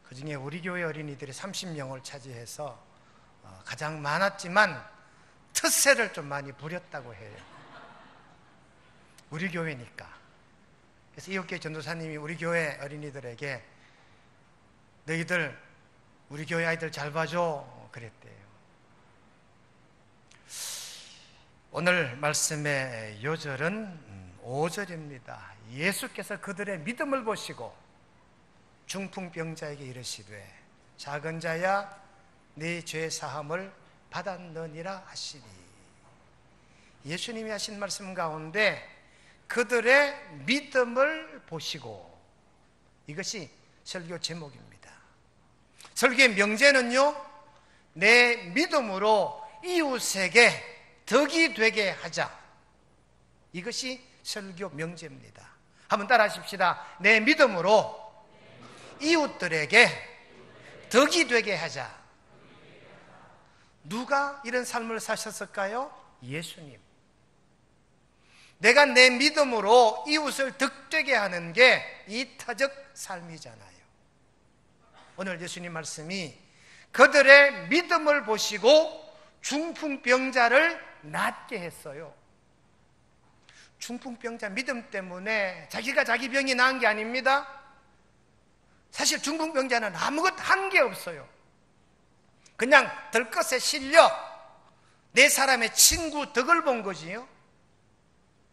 그중에 우리 교회 어린이들이 30명을 차지해서 가장 많았지만 텃세를 좀 많이 부렸다고 해요. 우리 교회니까. 그래서 이옥계 전도사님이 우리 교회 어린이들에게 너희들 우리 교회 아이들 잘 봐줘 그랬대요. 오늘 말씀의 요절은 5절입니다. 예수께서 그들의 믿음을 보시고 중풍병자에게 이르시되 작은 자야 네 죄 사함을 받았느니라 하시니, 예수님이 하신 말씀 가운데 그들의 믿음을 보시고, 이것이 설교 제목입니다. 설교의 명제는요, 내 믿음으로 이웃에게 덕이 되게 하자. 이것이 설교 명제입니다. 한번 따라 하십시다. 내 믿음으로 이웃들에게 덕이 되게 하자. 누가 이런 삶을 사셨을까요? 예수님. 내가 내 믿음으로 이웃을 덕되게 하는 게 이타적 삶이잖아요. 오늘 예수님 말씀이 그들의 믿음을 보시고 중풍병자를 낫게 했어요. 중풍병자 믿음 때문에 자기가 자기 병이 나은 게 아닙니다. 사실 중풍병자는 아무것도 한 게 없어요. 그냥 들것에 실려 네 사람의 친구 덕을 본 거지요.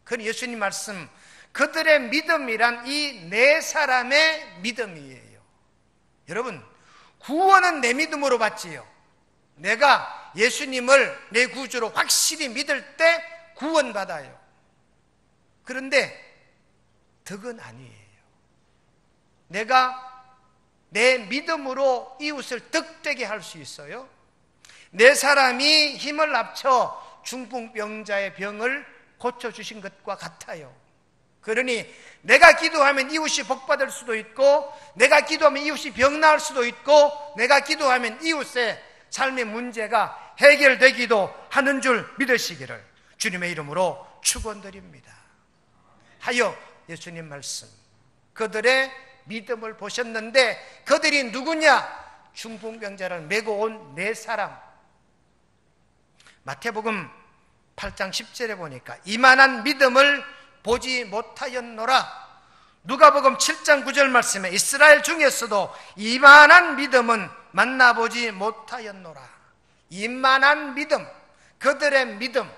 그건 예수님 말씀, 그들의 믿음이란 이 네 사람의 믿음이에요. 여러분, 구원은 내 믿음으로 받지요. 내가 예수님을 내 구주로 확실히 믿을 때 구원받아요. 그런데 덕은 아니에요. 내가 내 믿음으로 이웃을 덕되게 할 수 있어요. 네 사람이 힘을 합쳐 중풍병자의 병을 고쳐주신 것과 같아요. 그러니 내가 기도하면 이웃이 복받을 수도 있고, 내가 기도하면 이웃이 병 나을 수도 있고, 내가 기도하면 이웃의 삶의 문제가 해결되기도 하는 줄 믿으시기를 주님의 이름으로 축원드립니다. 하여 예수님 말씀, 그들의 믿음을 보셨는데 그들이 누구냐? 중풍병자를 메고 온 네 사람. 마태복음 8장 10절에 보니까 이만한 믿음을 보지 못하였노라. 누가복음 7장 9절 말씀에 이스라엘 중에서도 이만한 믿음은 만나보지 못하였노라. 이만한 믿음, 그들의 믿음,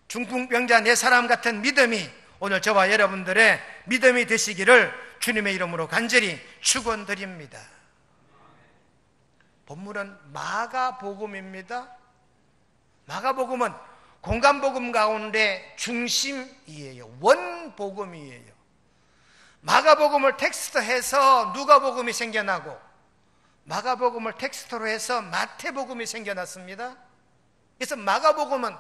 중풍병자 네 사람 같은 믿음이 오늘 저와 여러분들의 믿음이 되시기를 주님의 이름으로 간절히 축원드립니다. 본문은 마가복음입니다. 마가복음은 공간복음 가운데 중심이에요. 원복음이에요. 마가복음을 텍스트해서 누가복음이 생겨나고, 마가복음을 텍스트로 해서 마태복음이 생겨났습니다. 그래서 마가복음은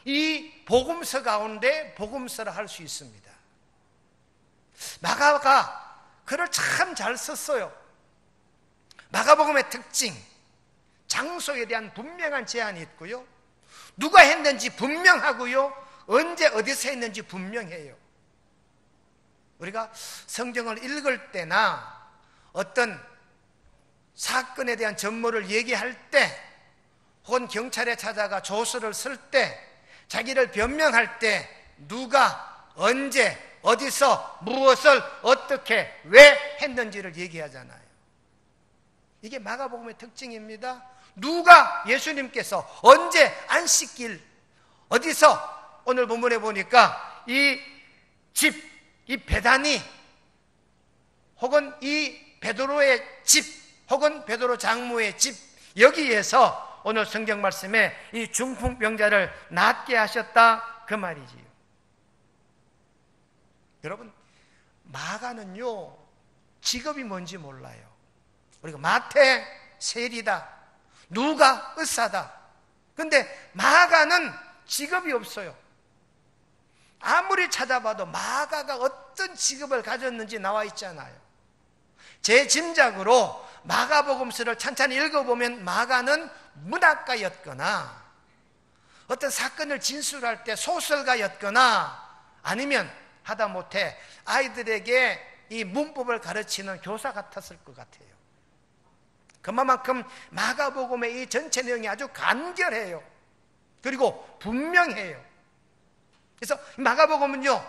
이 복음서 가운데 복음서라 할 수 있습니다. 마가가 글을 참 잘 썼어요. 마가복음의 특징, 장소에 대한 분명한 제한이 있고요, 누가 했는지 분명하고요, 언제 어디서 했는지 분명해요. 우리가 성경을 읽을 때나 어떤 사건에 대한 전모를 얘기할 때, 혹은 경찰에 찾아가 조서를 쓸 때, 자기를 변명할 때 누가 언제 어디서 무엇을 어떻게 왜 했는지를 얘기하잖아요. 이게 마가복음의 특징입니다. 누가 예수님께서 언제 안식일 어디서, 오늘 본문에 보니까 이 집, 이 베다니, 혹은 이 베드로의 집, 혹은 베드로 장모의 집, 여기에서 오늘 성경 말씀에 이 중풍병자를 낫게 하셨다, 그 말이지요. 여러분, 마가는요 직업이 뭔지 몰라요. 우리가 마태 세리다, 누가 의사다. 근데 마가는 직업이 없어요. 아무리 찾아봐도 마가가 어떤 직업을 가졌는지 나와 있잖아요. 제 짐작으로 마가복음서를 찬찬히 읽어보면 마가는 문학가였거나 어떤 사건을 진술할 때 소설가였거나, 아니면 하다못해 아이들에게 이 문법을 가르치는 교사 같았을 것 같아요. 그만큼 마가복음의 이 전체 내용이 아주 간결해요. 그리고 분명해요. 그래서 마가복음은요,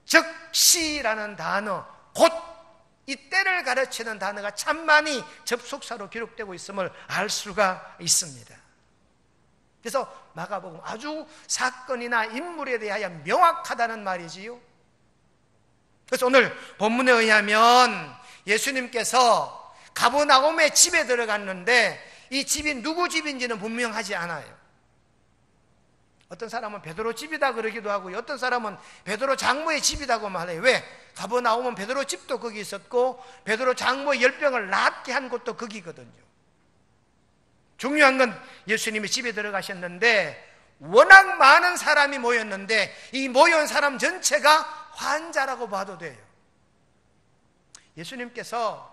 즉시라는 단어, 곧 이 때를 가르치는 단어가 참 많이 접속사로 기록되고 있음을 알 수가 있습니다. 그래서 마가복음 아주 사건이나 인물에 대하여 명확하다는 말이지요. 그래서 오늘 본문에 의하면 예수님께서 가버나움의 집에 들어갔는데 이 집이 누구 집인지는 분명하지 않아요. 어떤 사람은 베드로 집이다 그러기도 하고요, 어떤 사람은 베드로 장모의 집이라고 말해요. 왜? 가버나움은 베드로 집도 거기 있었고 베드로 장모의 열병을 낫게 한 곳도 거기거든요. 중요한 건 예수님이 집에 들어가셨는데 워낙 많은 사람이 모였는데 이 모여온 사람 전체가 환자라고 봐도 돼요. 예수님께서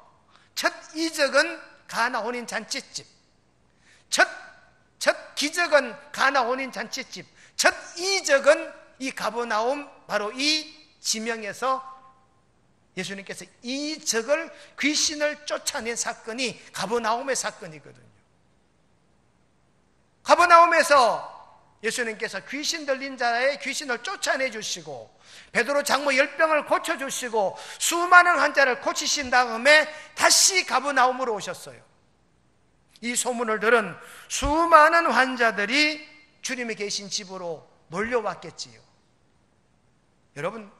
첫 이적은 가나 혼인 잔치집, 첫 기적은 가나 혼인 잔치집, 첫 이적은 이 가버나움, 바로 이 지명에서 예수님께서 이적을, 귀신을 쫓아낸 사건이 가버나움의 사건이거든요. 가버나움에서 예수님께서 귀신 들린 자의 귀신을 쫓아내 주시고 베드로 장모 열병을 고쳐주시고 수많은 환자를 고치신 다음에 다시 가버나움으로 오셨어요. 이 소문을 들은 수많은 환자들이 주님이 계신 집으로 몰려왔겠지요. 여러분,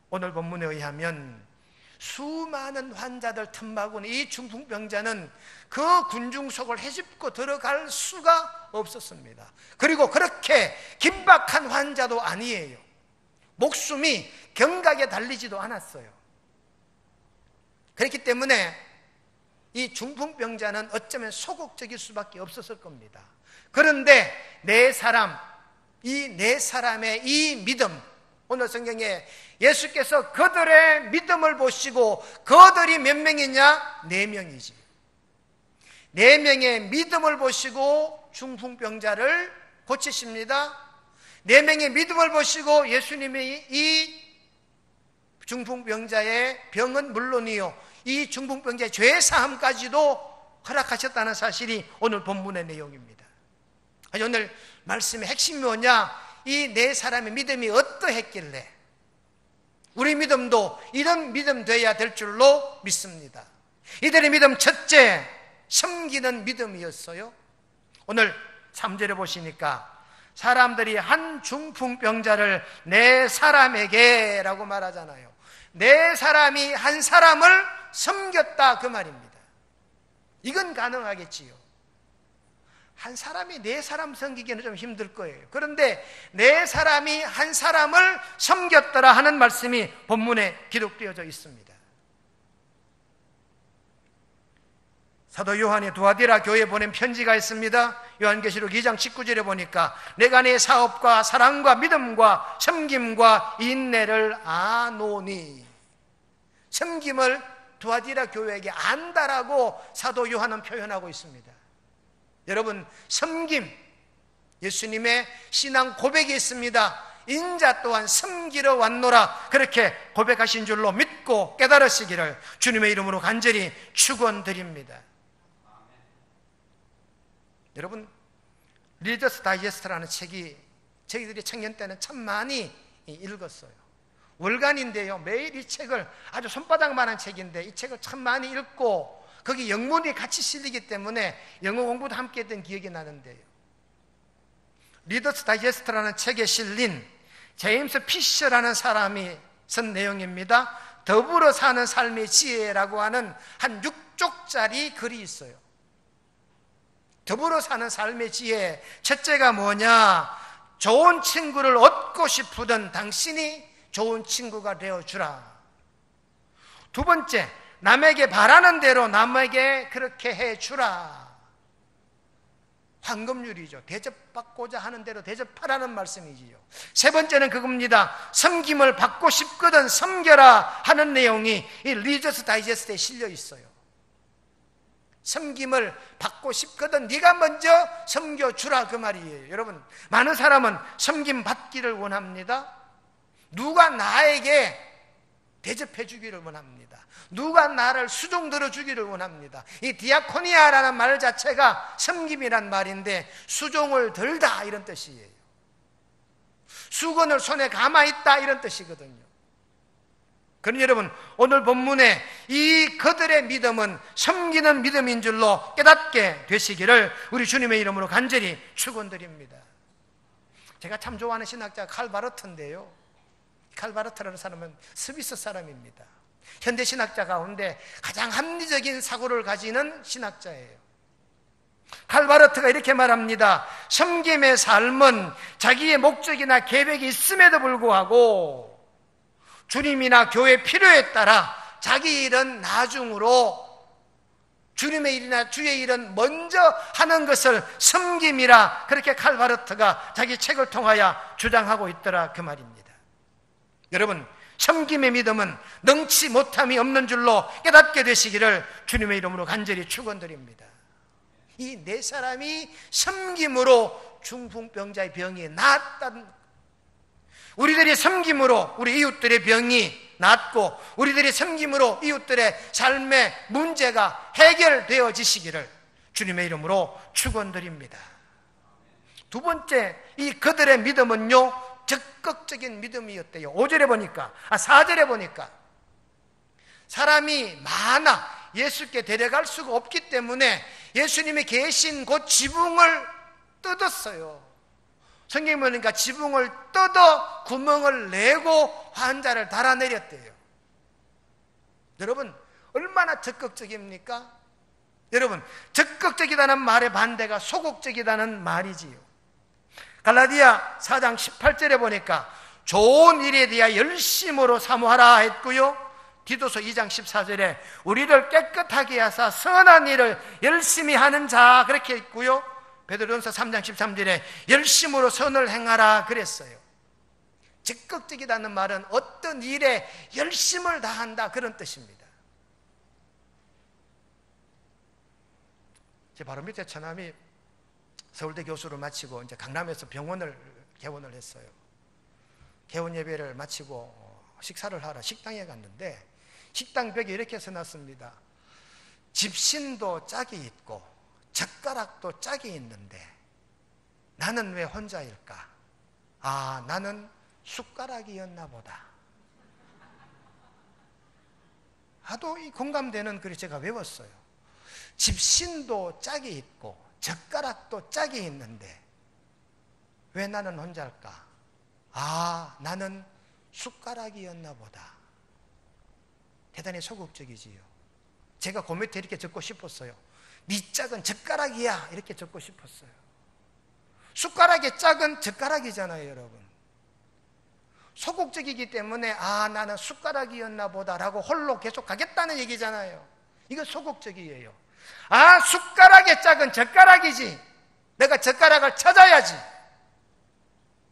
오늘 본문에 의하면 수많은 환자들 틈바구니 이 중풍병자는 그 군중 속을 헤집고 들어갈 수가 없었습니다. 그리고 그렇게 긴박한 환자도 아니에요. 목숨이 경각에 달리지도 않았어요. 그렇기 때문에 이 중풍병자는 어쩌면 소극적일 수밖에 없었을 겁니다. 그런데 네 사람의 이 믿음, 오늘 성경에 예수께서 그들의 믿음을 보시고 그들이 몇 명이냐? 4명이지. 4명의 믿음을 보시고 중풍병자를 고치십니다. 4명의 믿음을 보시고 예수님이 이 중풍병자의 병은 물론이요, 이 중풍병자의 죄사함까지도 허락하셨다는 사실이 오늘 본문의 내용입니다. 오늘 말씀의 핵심이 뭐냐? 이 4사람의 믿음이 어떠했길래 우리 믿음도 이런 믿음 돼야 될 줄로 믿습니다. 이들의 믿음, 첫째, 섬기는 믿음이었어요. 오늘 3절에 보시니까 사람들이 한 중풍병자를 4사람에게 라고 말하잖아요. 4사람이 한 사람을 섬겼다, 그 말입니다. 이건 가능하겠지요. 한 사람이 4사람 섬기기는 좀 힘들 거예요. 그런데 4사람이 한 사람을 섬겼더라 하는 말씀이 본문에 기록되어져 있습니다. 사도 요한이 두아디라 교회에 보낸 편지가 있습니다. 요한계시록 2장 19절에 보니까 내가 네 사업과 사랑과 믿음과 섬김과 인내를 아노니, 섬김을 두아디라 교회에게 안다라고 사도 요한은 표현하고 있습니다. 여러분, 섬김, 예수님의 신앙 고백이 있습니다. 인자 또한 섬기러 왔노라, 그렇게 고백하신 줄로 믿고 깨달으시기를 주님의 이름으로 간절히 축원드립니다. 여러분, 리더스 다이제스트라는 책이 저희들이 청년 때는 참 많이 읽었어요. 월간인데요, 매일 이 책을, 아주 손바닥만한 책인데 이 책을 참 많이 읽고 거기 영문이 같이 실리기 때문에 영어 공부도 함께 했던 기억이 나는데요, 리더스 다이제스트라는 책에 실린 제임스 피셔라는 사람이 쓴 내용입니다. 더불어 사는 삶의 지혜라고 하는 한 6쪽짜리 글이 있어요. 더불어 사는 삶의 지혜, 첫째가 뭐냐? 좋은 친구를 얻고 싶으던 당신이 좋은 친구가 되어주라. 두 번째, 남에게 바라는 대로 남에게 그렇게 해주라. 황금률이죠. 대접받고자 하는 대로 대접하라는 말씀이지요. 세 번째는 그겁니다. 섬김을 받고 싶거든 섬겨라 하는 내용이 이 리더스 다이제스트에 실려 있어요. 섬김을 받고 싶거든 네가 먼저 섬겨주라, 그 말이에요. 여러분, 많은 사람은 섬김 받기를 원합니다. 누가 나에게 대접해 주기를 원합니다. 누가 나를 수종 들어주기를 원합니다. 이 디아코니아라는 말 자체가 섬김이란 말인데 수종을 들다 이런 뜻이에요. 수건을 손에 감아있다 이런 뜻이거든요. 그러니 여러분, 오늘 본문에 이 그들의 믿음은 섬기는 믿음인 줄로 깨닫게 되시기를 우리 주님의 이름으로 간절히 축원드립니다. 제가 참 좋아하는 신학자가 칼바르트인데요, 칼바르트라는 사람은 스위스 사람입니다. 현대 신학자 가운데 가장 합리적인 사고를 가지는 신학자예요. 칼바르트가 이렇게 말합니다. 섬김의 삶은 자기의 목적이나 계획이 있음에도 불구하고 주님이나 교회 필요에 따라 자기 일은 나중으로, 주님의 일이나 주의 일은 먼저 하는 것을 섬김이라, 그렇게 칼바르트가 자기 책을 통하여 주장하고 있더라, 그 말입니다. 여러분, 섬김의 믿음은 능치 못함이 없는 줄로 깨닫게 되시기를 주님의 이름으로 간절히 축원드립니다. 이 네 사람이 섬김으로 중풍병자의 병이 나았다는, 우리들이 섬김으로 우리 이웃들의 병이 낫고 우리들이 섬김으로 이웃들의 삶의 문제가 해결되어지시기를 주님의 이름으로 축원드립니다. 두 번째, 이 그들의 믿음은요, 적극적인 믿음이었대요. 5절에 보니까, 4절에 보니까 사람이 많아 예수께 데려갈 수가 없기 때문에 예수님이 계신 곳 지붕을 뜯었어요. 성경에 보니까 지붕을 뜯어 구멍을 내고 환자를 달아내렸대요. 여러분, 얼마나 적극적입니까? 여러분, 적극적이다는 말의 반대가 소극적이다는 말이지요. 갈라디아 4장 18절에 보니까 좋은 일에 대하여 열심으로 사모하라 했고요, 디도서 2장 14절에 우리를 깨끗하게 하사 선한 일을 열심히 하는 자, 그렇게 했고요, 베드로전서 3장 13절에 열심으로 선을 행하라 그랬어요. 적극적이라는 말은 어떤 일에 열심을 다한다, 그런 뜻입니다. 제 바로 밑에 처남이 서울대 교수를 마치고 이제 강남에서 병원을 개원을 했어요. 개원 예배를 마치고 식사를 하러 식당에 갔는데 식당 벽에 이렇게 써놨습니다. 집신도 짝이 있고 젓가락도 짝이 있는데 나는 왜 혼자일까? 아, 나는 숟가락이었나 보다. 하도 공감되는 글을 제가 외웠어요. 집신도 짝이 있고 젓가락도 짝이 있는데 왜 나는 혼자일까? 아, 나는 숟가락이었나 보다. 대단히 소극적이지요. 제가 그 밑에 이렇게 적고 싶었어요. 네 짝은 젓가락이야, 이렇게 적고 싶었어요. 숟가락의 짝은 젓가락이잖아요, 여러분. 소극적이기 때문에 아, 나는 숟가락이었나 보다라고 홀로 계속 가겠다는 얘기잖아요. 이거 소극적이에요. 아, 숟가락의 짝은 젓가락이지, 내가 젓가락을 찾아야지.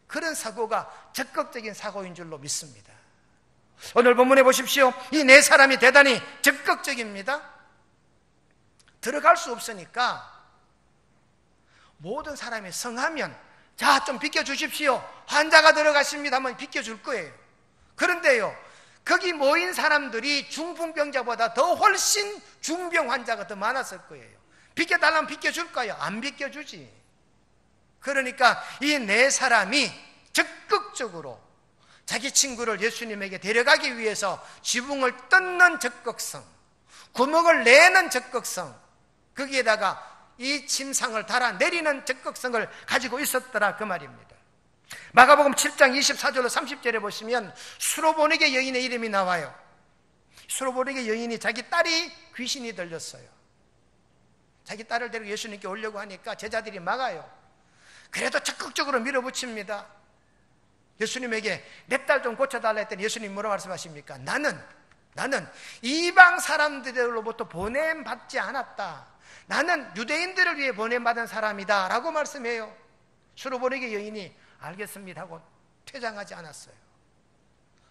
그런 사고가 적극적인 사고인 줄로 믿습니다. 오늘 본문에 보십시오. 이 네 사람이 대단히 적극적입니다. 들어갈 수 없으니까 모든 사람이 성하면 자, 좀 비켜주십시오, 환자가 들어갔습니다 하면 비켜줄 거예요. 그런데요, 거기 모인 사람들이 중풍병자보다 더 훨씬 중병 환자가 더 많았을 거예요. 비켜달라면 비켜줄까요? 안 비켜주지. 그러니까 이 네 사람이 적극적으로 자기 친구를 예수님에게 데려가기 위해서 지붕을 뜯는 적극성, 구멍을 내는 적극성, 거기에다가 이 침상을 달아내리는 적극성을 가지고 있었더라, 그 말입니다. 마가복음 7장 24절로 30절에 보시면 수로보니게 여인의 이름이 나와요. 수로보니게 여인이 자기 딸이 귀신이 들렸어요. 자기 딸을 데리고 예수님께 오려고 하니까 제자들이 막아요. 그래도 적극적으로 밀어붙입니다. 예수님에게 내 딸 좀 고쳐달라 했더니 예수님 뭐라고 말씀하십니까? 나는 이방 사람들로부터 보냄받지 않았다. 나는 유대인들을 위해 보냄받은 사람이다 라고 말씀해요. 수로보니게 여인이 알겠습니다 하고 퇴장하지 않았어요.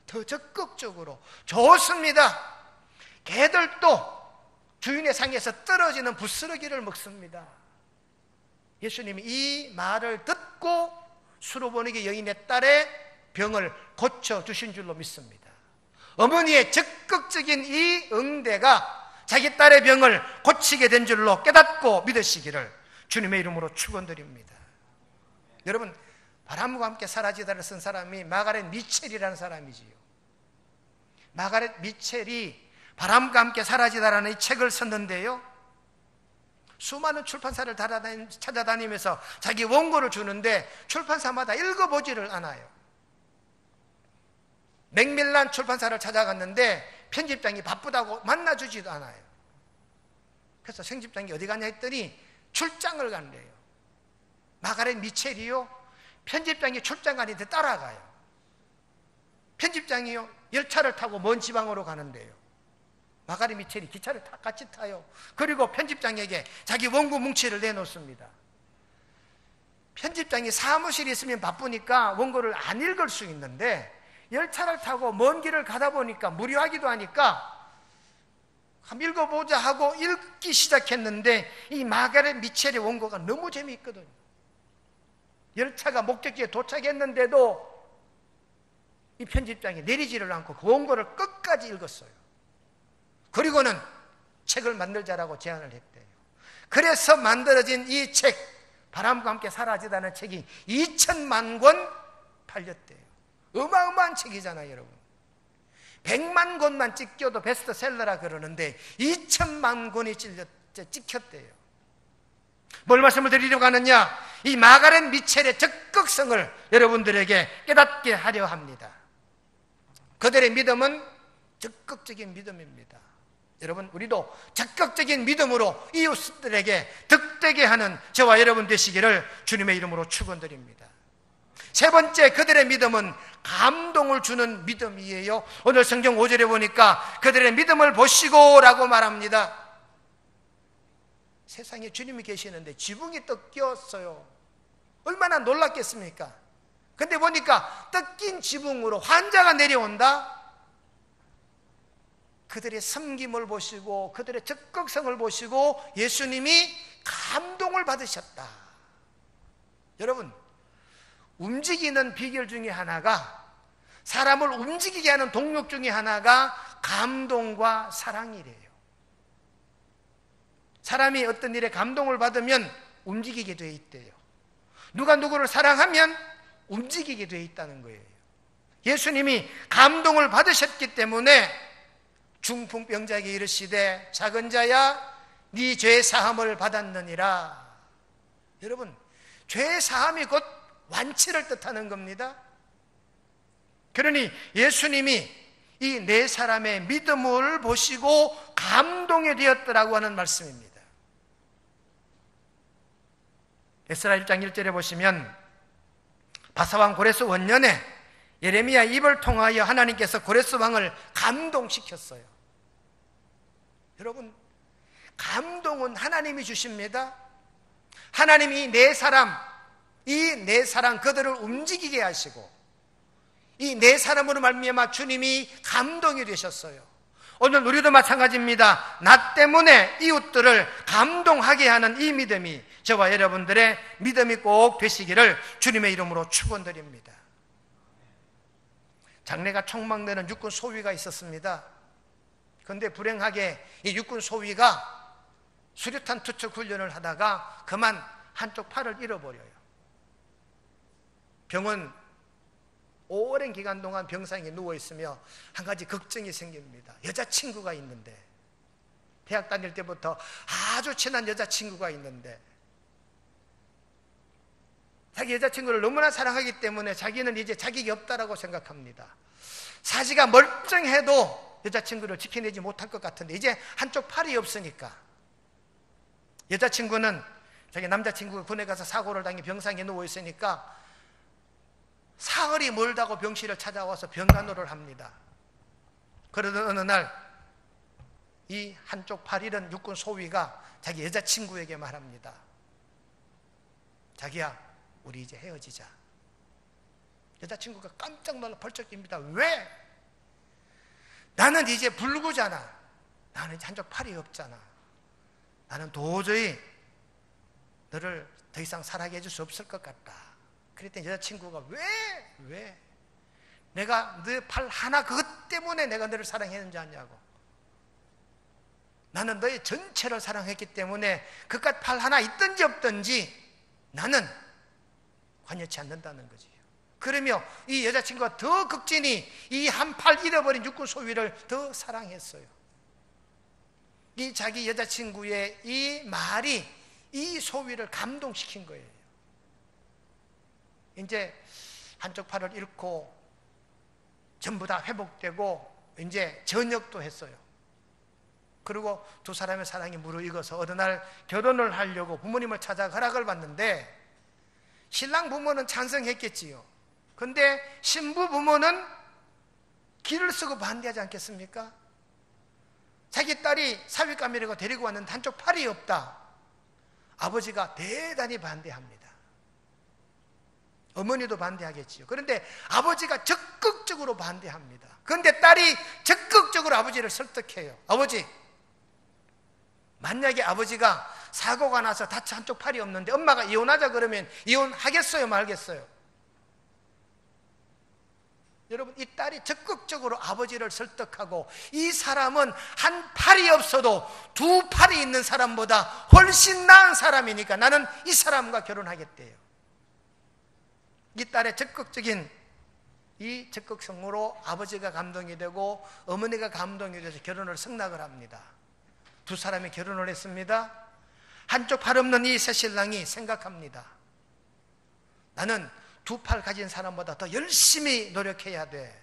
더 적극적으로 좋습니다. 개들도 주인의 상에서 떨어지는 부스러기를 먹습니다. 예수님이 이 말을 듣고 수로보니게 여인의 딸의 병을 고쳐주신 줄로 믿습니다. 어머니의 적극적인 이 응대가 자기 딸의 병을 고치게 된 줄로 깨닫고 믿으시기를 주님의 이름으로 축원드립니다. 여러분, 바람과 함께 사라지다를 쓴 사람이 마가렛 미첼이라는 사람이지요. 마가렛 미첼이 바람과 함께 사라지다라는 이 책을 썼는데요, 수많은 출판사를 찾아다니면서 자기 원고를 주는데 출판사마다 읽어보지를 않아요. 맥밀란 출판사를 찾아갔는데 편집장이 바쁘다고 만나주지도 않아요. 그래서 편집장이 어디 갔냐 했더니 출장을 간대요. 마가렛 미첼이요, 편집장이 출장 가는데 따라가요. 편집장이요, 열차를 타고 먼 지방으로 가는데요, 마가렛 미첼이 기차를 같이 타요. 그리고 편집장에게 자기 원고 뭉치를 내놓습니다. 편집장이 사무실에 있으면 바쁘니까 원고를 안 읽을 수 있는데 열차를 타고 먼 길을 가다 보니까 무료하기도 하니까 한번 읽어보자 하고 읽기 시작했는데 이 마가렛 미첼의 원고가 너무 재미있거든요. 열차가 목적지에 도착했는데도 이 편집장이 내리지를 않고 그 원고를 끝까지 읽었어요. 그리고는 책을 만들자라고 제안을 했대요. 그래서 만들어진 이 책, 바람과 함께 사라지다는 책이 2천만 권 팔렸대요. 어마어마한 책이잖아요, 여러분. 100만 권만 찍혀도 베스트셀러라 그러는데 2천만 권이 찍혔대요. 뭘 말씀을 드리려고 하느냐, 이 마가렛 미첼의 적극성을 여러분들에게 깨닫게 하려 합니다. 그들의 믿음은 적극적인 믿음입니다. 여러분, 우리도 적극적인 믿음으로 이웃들에게 득되게 하는 저와 여러분 되시기를 주님의 이름으로 축원드립니다. 세 번째, 그들의 믿음은 감동을 주는 믿음이에요. 오늘 성경 5절에 보니까 그들의 믿음을 보시고 라고 말합니다. 세상에 주님이 계시는데 지붕이 뜯겼어요. 얼마나 놀랐겠습니까? 근데 보니까 뜯긴 지붕으로 환자가 내려온다. 그들의 섬김을 보시고 그들의 적극성을 보시고 예수님이 감동을 받으셨다. 여러분, 움직이는 비결 중에 하나가, 사람을 움직이게 하는 동력 중에 하나가 감동과 사랑이래요. 사람이 어떤 일에 감동을 받으면 움직이게 되어 있대요. 누가 누구를 사랑하면 움직이게 되어 있다는 거예요. 예수님이 감동을 받으셨기 때문에 중풍병자에게 이르시되 작은 자야 네 죄 사함을 받았느니라. 여러분, 죄 사함이 곧 완치를 뜻하는 겁니다. 그러니 예수님이 이 네 사람의 믿음을 보시고 감동이 되었더라고 하는 말씀입니다. 에스라 1장 1절에 보시면 바사왕 고레스 원년에 예레미야 입을 통하여 하나님께서 고레스 왕을 감동시켰어요. 여러분, 감동은 하나님이 주십니다. 하나님이 이 네 사람 그들을 움직이게 하시고 이 네 사람으로 말미암아 주님이 감동이 되셨어요. 오늘 우리도 마찬가지입니다. 나 때문에 이웃들을 감동하게 하는 이 믿음이 저와 여러분들의 믿음이 꼭 되시기를 주님의 이름으로 축원드립니다. 장래가 촉망되는 육군 소위가 있었습니다. 그런데 불행하게 이 육군 소위가 수류탄 투척 훈련을 하다가 그만 한쪽 팔을 잃어버려요. 병원 오랜 기간 동안 병상에 누워있으며 한 가지 걱정이 생깁니다. 여자친구가 있는데, 대학 다닐 때부터 아주 친한 여자친구가 있는데 자기 여자친구를 너무나 사랑하기 때문에 자기는 이제 자격이 없다라고 생각합니다. 사지가 멀쩡해도 여자친구를 지켜내지 못할 것 같은데 이제 한쪽 팔이 없으니까 여자친구는 자기 남자친구가 군에 가서 사고를 당해 병상에 누워있으니까 사흘이 멀다고 병실을 찾아와서 병간호를 합니다. 그러던 어느 날 이 한쪽 팔 잃은 육군 소위가 자기 여자친구에게 말합니다. 자기야, 우리 이제 헤어지자. 여자친구가 깜짝 놀라 벌쩍 깁니다. 왜? 나는 이제 불구잖아. 나는 이제 한쪽 팔이 없잖아. 나는 도저히 너를 더 이상 사랑해 줄 수 없을 것 같다. 그랬더니 여자친구가 왜? 내가 너 팔 하나 그것 때문에 내가 너를 사랑했는지 아냐고. 나는 너의 전체를 사랑했기 때문에 그깟 팔 하나 있든지 없든지 나는 관여치 않는다는 거지요. 그러며 이 여자친구가 더 극진히 이 한 팔 잃어버린 육군 소위를 더 사랑했어요. 이 자기 여자친구의 이 말이 이 소위를 감동시킨 거예요. 이제 한쪽 팔을 잃고 전부 다 회복되고 이제 전역도 했어요. 그리고 두 사람의 사랑이 무르익어서 어느 날 결혼을 하려고 부모님을 찾아 허락을 받는데 신랑 부모는 찬성했겠지요. 근데 신부 부모는 길을 쓰고 반대하지 않겠습니까? 자기 딸이 사윗감이라고 데리고 왔는데 한쪽 팔이 없다. 아버지가 대단히 반대합니다. 어머니도 반대하겠지요. 그런데 아버지가 적극적으로 반대합니다. 그런데 딸이 적극적으로 아버지를 설득해요. 아버지, 만약에 아버지가 사고가 나서 다쳐 한쪽 팔이 없는데 엄마가 이혼하자 그러면 이혼하겠어요, 말겠어요? 여러분, 이 딸이 적극적으로 아버지를 설득하고 이 사람은 한 팔이 없어도 두 팔이 있는 사람보다 훨씬 나은 사람이니까 나는 이 사람과 결혼하겠대요. 이 딸의 적극적인 이 적극성으로 아버지가 감동이 되고 어머니가 감동이 돼서 결혼을 승낙을 합니다. 두 사람이 결혼을 했습니다. 한쪽 팔 없는 이 새신랑이 생각합니다. 나는 두 팔 가진 사람보다 더 열심히 노력해야 돼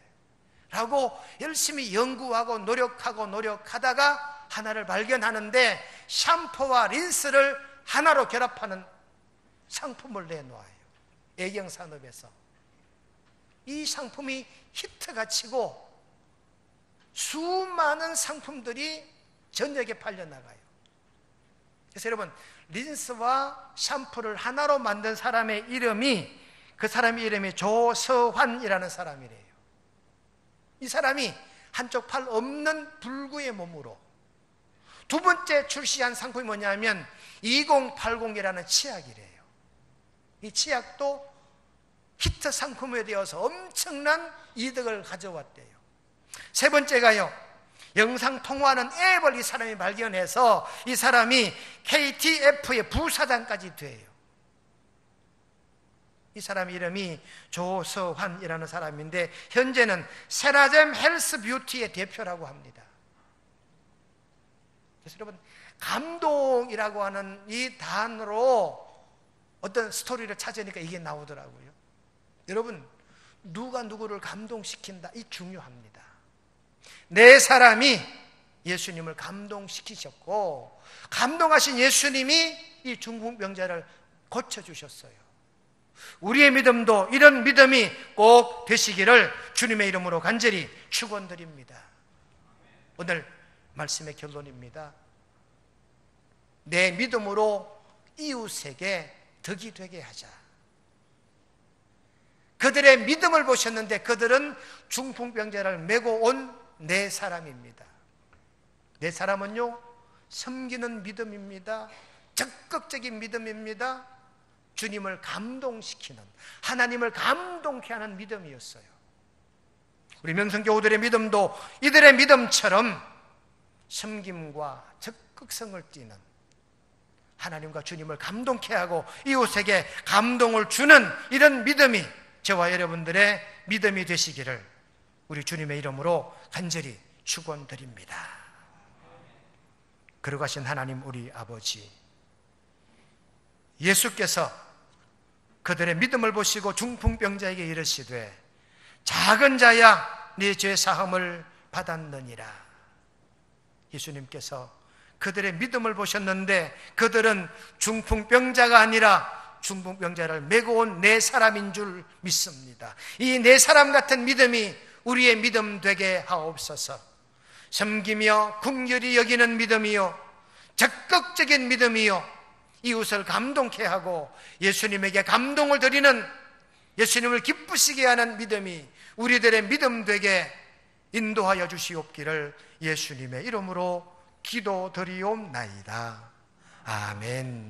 라고 열심히 연구하고 노력하다가 하나를 발견하는데 샴푸와 린스를 하나로 결합하는 상품을 내놓아요. 애경산업에서. 이 상품이 히트가 치고 수많은 상품들이 전역에 팔려나가요. 그래서 여러분, 린스와 샴푸를 하나로 만든 사람의 이름이, 그 사람의 이름이 조서환이라는 사람이래요. 이 사람이 한쪽 팔 없는 불구의 몸으로 두 번째 출시한 상품이 뭐냐면 2080이라는 치약이래요. 이 치약도 히트 상품이 되어서 엄청난 이득을 가져왔대요. 세 번째가요, 영상 통화하는 앱을 이 사람이 발견해서 이 사람이 KTF의 부사장까지 돼요. 이 사람 이름이 조서환이라는 사람인데 현재는 세라젬 헬스 뷰티의 대표라고 합니다. 그래서 여러분, 감동이라고 하는 이 단어로 어떤 스토리를 찾으니까 이게 나오더라고요. 여러분, 누가 누구를 감동시킨다, 이 중요합니다. 네 사람이 예수님을 감동시키셨고 감동하신 예수님이 이 중풍병자를 고쳐주셨어요. 우리의 믿음도 이런 믿음이 꼭 되시기를 주님의 이름으로 간절히 축원드립니다. 오늘 말씀의 결론입니다. 내 믿음으로 이웃에게 덕이 되게 하자. 그들의 믿음을 보셨는데 그들은 중풍병자를 메고 온 네 사람입니다. 네 사람은요, 섬기는 믿음입니다. 적극적인 믿음입니다. 주님을 감동시키는, 하나님을 감동케 하는 믿음이었어요. 우리 명성교우들의 믿음도 이들의 믿음처럼 섬김과 적극성을 띠는, 하나님과 주님을 감동케 하고 이웃에게 감동을 주는 이런 믿음이 저와 여러분들의 믿음이 되시기를 우리 주님의 이름으로 간절히 축원드립니다. 거룩하신 하나님 우리 아버지, 예수께서 그들의 믿음을 보시고 중풍병자에게 이르시되 작은 자야 네 죄 사함을 받았느니라. 예수님께서 그들의 믿음을 보셨는데 그들은 중풍병자가 아니라 중풍병자를 메고 온 네 사람인 줄 믿습니다. 이 네 사람 같은 믿음이 우리의 믿음 되게 하옵소서. 섬기며 긍휼히 여기는 믿음이요, 적극적인 믿음이요, 이웃을 감동케 하고 예수님에게 감동을 드리는, 예수님을 기쁘시게 하는 믿음이 우리들의 믿음 되게 인도하여 주시옵기를 예수님의 이름으로 기도드리옵나이다. 아멘.